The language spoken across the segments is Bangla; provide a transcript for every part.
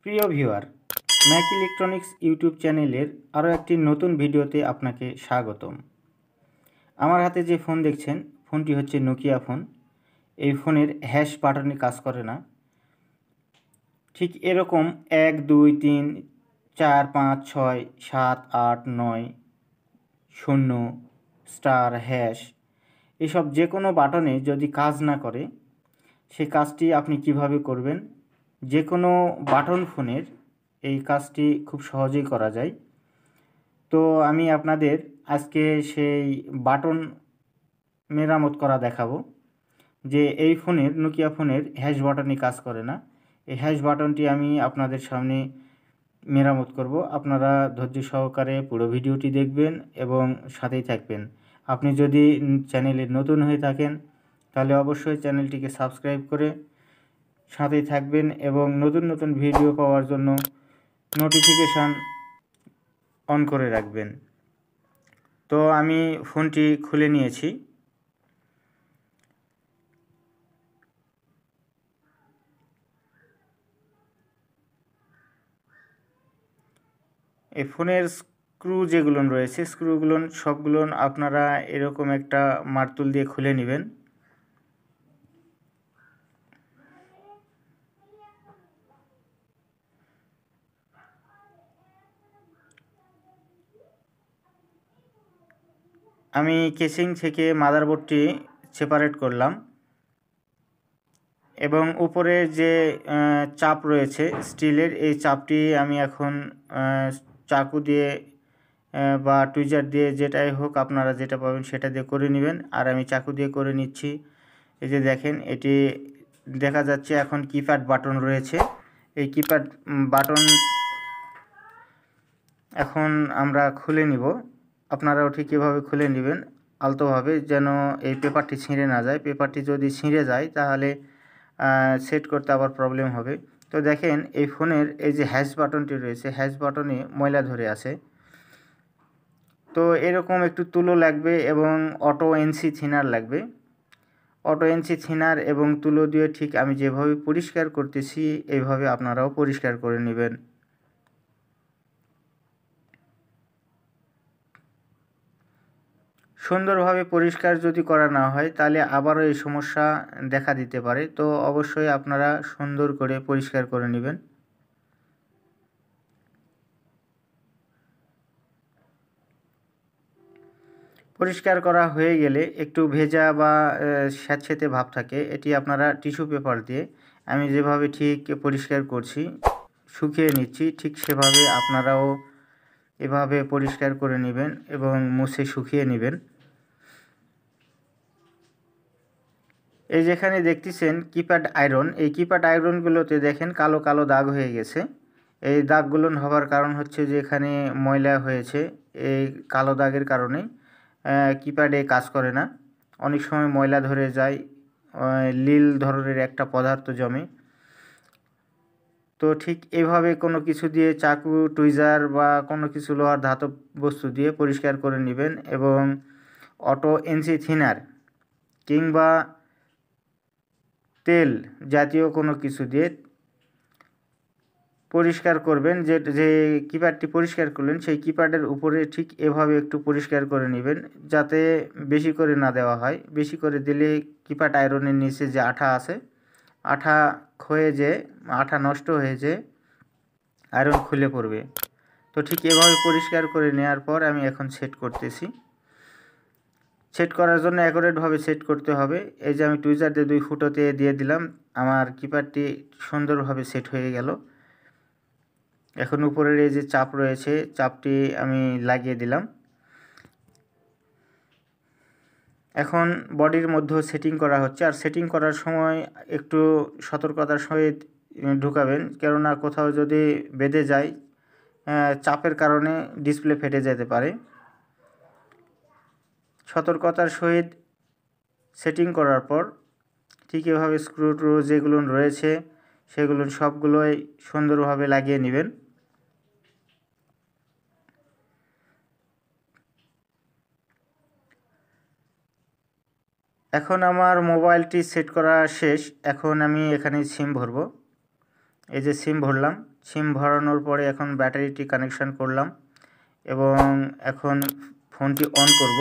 প্রিয় ভিউয়ার, ম্যাক ইলেকট্রনিক্স ইউটিউব চ্যানেলের আরও একটি নতুন ভিডিওতে আপনাকে স্বাগতম। আমার হাতে যে ফোন দেখছেন, ফোনটি হচ্ছে নোকিয়া ফোন। এই ফোনের হ্যাশ বাটনে কাজ করে না। ঠিক এরকম 1 2 3 4 5 6 7 8 9 0 স্টার হ্যাশ এসব যে কোনো বাটনে যদি কাজ না করে, সেই কাজটি আপনি কিভাবে করবেন? যে কোনো বাটন ফোনের এই কাজটি খুব সহজেই করা যায়। তো আমি আপনাদের আজকে সেই বাটন মেরামত করা দেখাবো। যে এই ফোনের, নোকিয়া ফোনের হ্যাশ বাটনই কাজ করে না। এই হ্যাশ বাটনটি আমি আপনাদের সামনে মেরামত করব। আপনারা ধৈর্য সহকারে পুরো ভিডিওটি দেখবেন এবং সাথেই থাকবেন। আপনি যদি চ্যানেলে নতুন হয়ে থাকেন তাহলে অবশ্যই চ্যানেলটিকে সাবস্ক্রাইব করে সাথেই থাকবেন এবং নতুন নতুন ভিডিও পাওয়ার জন্য নোটিফিকেশান অন করে রাখবেন। তো আমি ফোনটি খুলে নিয়েছি। এই ফোনের স্ক্রু যেগুলো রয়েছে, স্ক্রুগুলো সবগুলো আপনারা এরকম একটা মারতুল দিয়ে খুলে নেবেন। আমি কেসিং থেকে মাদারবোর্ডটি সেপারেট করলাম এবং উপরে যে চাপ রয়েছে স্টিলের, এই চাপটি আমি এখন চাকু দিয়ে বা টুইজার দিয়ে, যেটাই হোক আপনারা যেটা পাবেন সেটা দিয়ে করে নেবেন। আর আমি চাকু দিয়ে করে নিচ্ছি। এই যে দেখেন, এটি দেখা যাচ্ছে এখন কিপ্যাড বাটন রয়েছে। এই কিপ্যাড বাটন এখন আমরা খুলে নিব। আপনারাও ঠিক এভাবে খুলে নেবেন আলতোভাবে, যেন এই পেপারটি ছিঁড়ে না যায়। পেপারটি যদি ছিঁড়ে যায় তাহলে সেট করতে আবার প্রবলেম হবে। তো দেখেন, এই ফোনের এই যে হ্যাশ বাটনটি রয়েছে, হ্যাশ বাটনে ময়লা ধরে আছে। তো এরকম একটু তুলো লাগবে এবং অটো এনসি থিনার লাগবে। অটো এনসি থিনার এবং তুলো দিয়ে ঠিক আমি যেভাবে পরিষ্কার করতেছি এইভাবে আপনারাও পরিষ্কার করে নেবেন। সুন্দরভাবে পরিষ্কার যদি করা না হয় তাহলে আবারও এই সমস্যা দেখা দিতে পারে। তো অবশ্যই আপনারা সুন্দর করে পরিষ্কার করে নেবেন। পরিষ্কার করা হয়ে গেলে একটু ভেজা বা স্যাঁতসেঁতে ভাব থাকে, এটি আপনারা টিস্যু পেপার দিয়ে আমি যেভাবে ঠিক পরিষ্কার করছি, শুকিয়ে নিচ্ছি, ঠিক সেভাবে আপনারাও এভাবে পরিষ্কার করে নেবেন এবং মুছে শুকিয়ে নেবেন। এই যেখানে দেখতেছেন কিপ্যাড আয়রন, এই কিপ্যাড আয়রনগুলোতে দেখেন কালো কালো দাগ হয়ে গেছে। এই দাগগুলো হওয়ার কারণ হচ্ছে যে এখানে ময়লা হয়েছে। এই কালো দাগের কারণে কিপ্যাডে কাজ করে না। অনেক সময় ময়লা ধরে যায়, নীল ধরনের একটা পদার্থ জমে। তো ঠিক এভাবে কোনো কিছু দিয়ে, চাকু, টুইজার বা কোনো কিছু লোহার ধাতব বস্তু দিয়ে পরিষ্কার করে নেবেন এবং অটো এনসি থিনার কিংবা তেল জাতীয় কোনো কিছু দিয়ে পরিষ্কার করবেন। যে কিপ্যাডটি পরিষ্কার করলেন সেই কিপ্যাডের উপরে ঠিক এভাবে একটু পরিষ্কার করে নেবেন, যাতে বেশি করে না দেওয়া হয়। বেশি করে দিলে কিপ্যাড আয়রনের নিচে যে আঠা আছে, আঠা ক্ষয়ে যেয়ে, আঠা নষ্ট হয়ে যেয়ে আয়রন খুলে পড়বে। তো ঠিক এভাবে পরিষ্কার করে নেওয়ার পর আমি এখন সেট করতেছি। সেট করার জন্য অ্যাকুরেটভাবে সেট করতে হবে। এই যে আমি টুইজার দিয়ে 2 ফুটোতে দিয়ে দিলাম, আমার কিপ্যাডটি সুন্দরভাবে সেট হয়ে গেল। এখন উপরের এই যে চাপ রয়েছে, চাপটি আমি লাগিয়ে দিলাম। এখন বডির মধ্যেও সেটিং করা হচ্ছে। আর সেটিং করার সময় একটু সতর্কতার সহিত ঢুকাবেন, কেননা কোথাও যদি বেঁধে যায়, চাপের কারণে ডিসপ্লে ফেটে যেতে পারে। সতর্কতার সহিত সেটিং করার পর ঠিক এভাবে স্ক্রু ট্রু যেগুলো রয়েছে সেগুলো সবগুলোই সুন্দরভাবে লাগিয়ে নেবেন। এখন আমার মোবাইলটি সেট করা শেষ। এখন আমি এখানে সিম ভরব। এই যে সিম ভরলাম, সিম ভরানোর পরে এখন ব্যাটারিটি কানেকশন করলাম এবং এখন ফোনটি অন করব।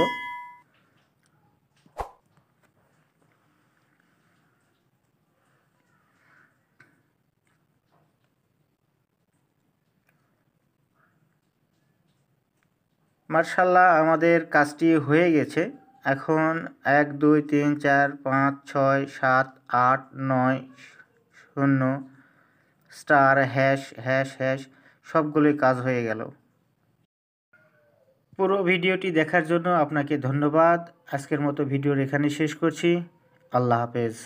মার্শাল্লাহ আমাদের কাজটি হয়ে গেছে। এখন 1 2 3 4 5 6 7 8 9 0 স্টার হ্যাশ হ্যাশ হ্যাশ সবগুলোই কাজ হয়ে গেল। পুরো ভিডিওটি দেখার জন্য আপনাকে ধন্যবাদ। আজকের মতো ভিডিওর এখানেই শেষ করছি। আল্লাহ হাফেজ।